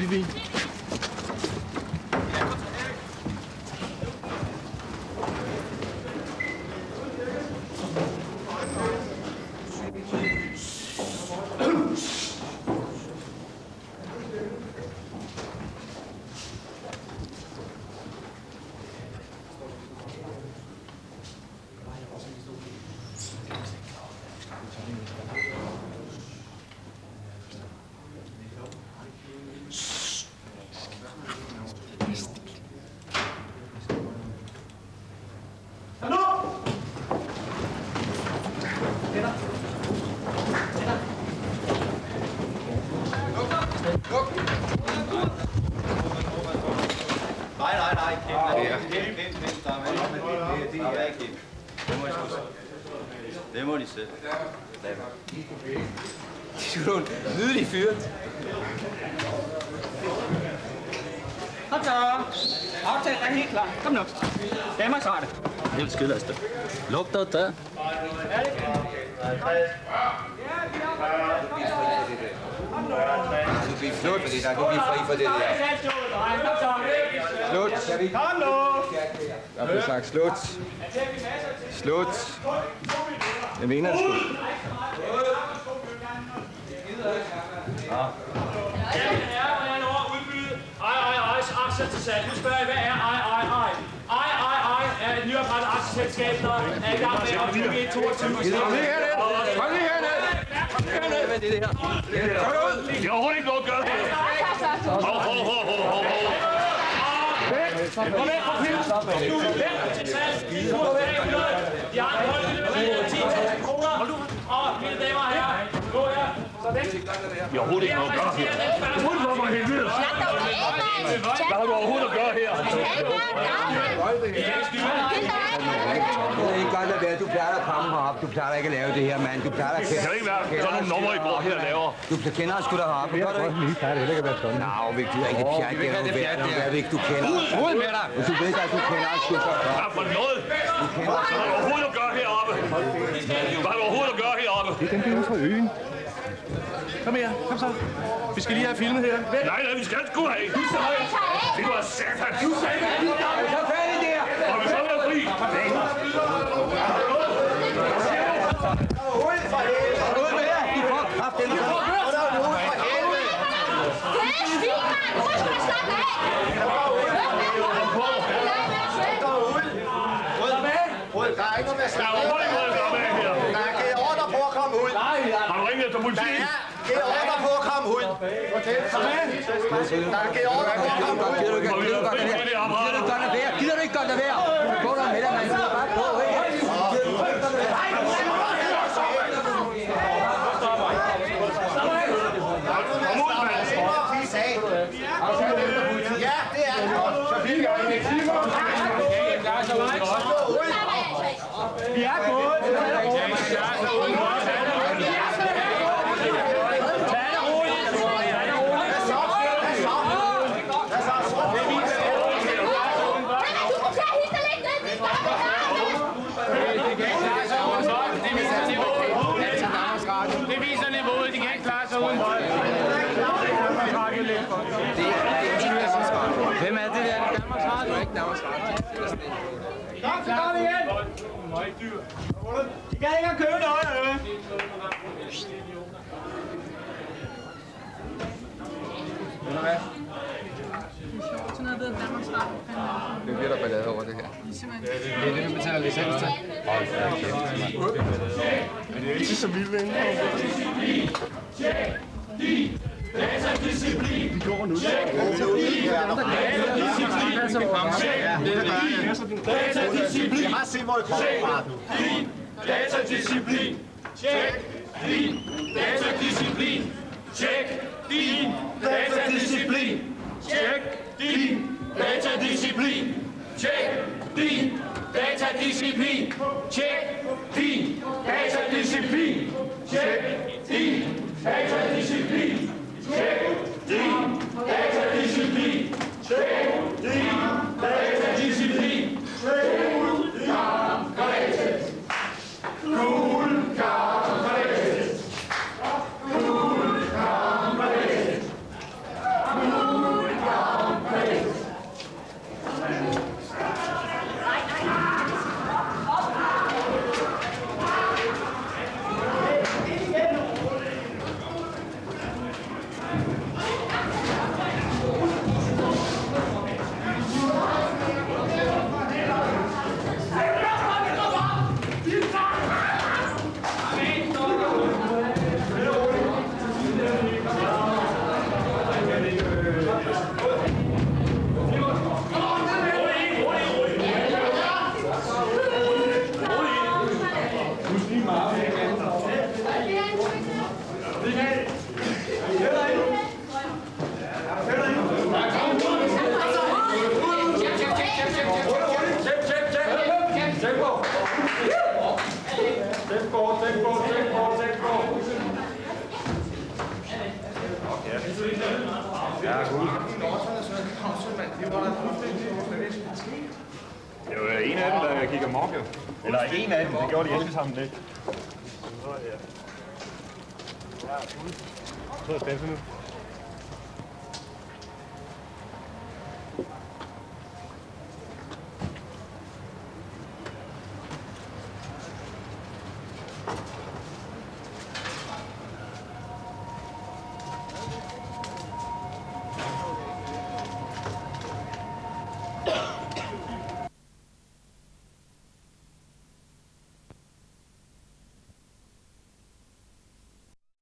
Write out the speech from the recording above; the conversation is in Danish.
Vivi. Det må de selv. De er jo nydelig fyret. Kom så. Aftalen er helt klar. Kom nu. Danmarks Radio. Helt skille afsted. Luk dig der. Du bliver slut for det der. Du bliver fri for det der. Slut. Kom nu. Der bliver sagt slut. Slut. Jeg mener det sgu. Aktier til salg. Nu spørger jeg, hvad er ej er et nyoprettet aktieselskab, der er i gang med at bygge 22. Kom lige herned! Kom lige herned! Hvad er det her? Kom ud! Jeg har overhovedet ikke noget at gøre her. Kom væk fra filmen! Du er væk til salg! Du er væk! De har en højde 10.000 kroner. Og mine damer og herrer, gå her. Så væk! Jeg har overhovedet ikke noget at gøre her. Hvorfor for helvede? Hvad har du overhovedet at gøre her? Det er ikke godt at være. Du plejer at komme herop. Du plejer ikke at lave det her, mand. Du plejer at kende... Det kan ikke være sådan nogle numre, I går her og laver. Du kender sgu da heroppe. Gør du ikke? Vi plejer det heller ikke at være sådan. Nå, Vik, du er ikke pjat. Det er jo værd. Hvad er Vik, du kender? Ud med dig! Hvis du ved, at du kender os, sgu så godt. Hvad for noget? Hvad har du overhovedet at gøre heroppe? Hvad har du overhovedet at gøre heroppe? Det er den del fra øen. Kom her, kom så. Vi skal lige have filmet her. Nej, vi skal sgu have. Det var satan. Så færdig der! Og vi så være fri. Ud med jer! I får kraft, den er Der er ikke noget med at Der er overhovedet ikke noget at gøre med her. Der er givet ordre på at komme ud. Har du ringet efter politiet? Der er givet ordre på at komme ud. Der er givet ordre på at komme ud. Gider du ikke godt lade være? Gå der med dig, man. Du er bare på, ikke? Kom ud, mand. Ja, det er det. Vi er gået. Det viser niveauet. De kan ikke klare sig uden vold. Hvem er det der? Danmarks Radio? Ikke Danmarks Radio. Kom, så kom igen. De kan ikke at købe noget, eller hvad? Det bliver der ballade over det her. Det er det, vi betaler licens til. Hold da kæft, mand. Men det er ikke så vildt, ikke? Datadisciplin. De går nu. Datadisciplin. Jeg har set, hvor det kommer fra. Datadisciplin. Tjek din datadisciplin. Tjek din datadisciplin. Tjek din datadisciplin. Tjek din datadisciplin. Tjek din datadisciplin. Tjek din datadisciplin. Tjek din datadisciplin. Tjek din datadisciplin. Cool, Ja, god. Det var en af dem, der gik amok, jo. Eller en af dem, det gjorde de alle sammen lidt. Så er det nu.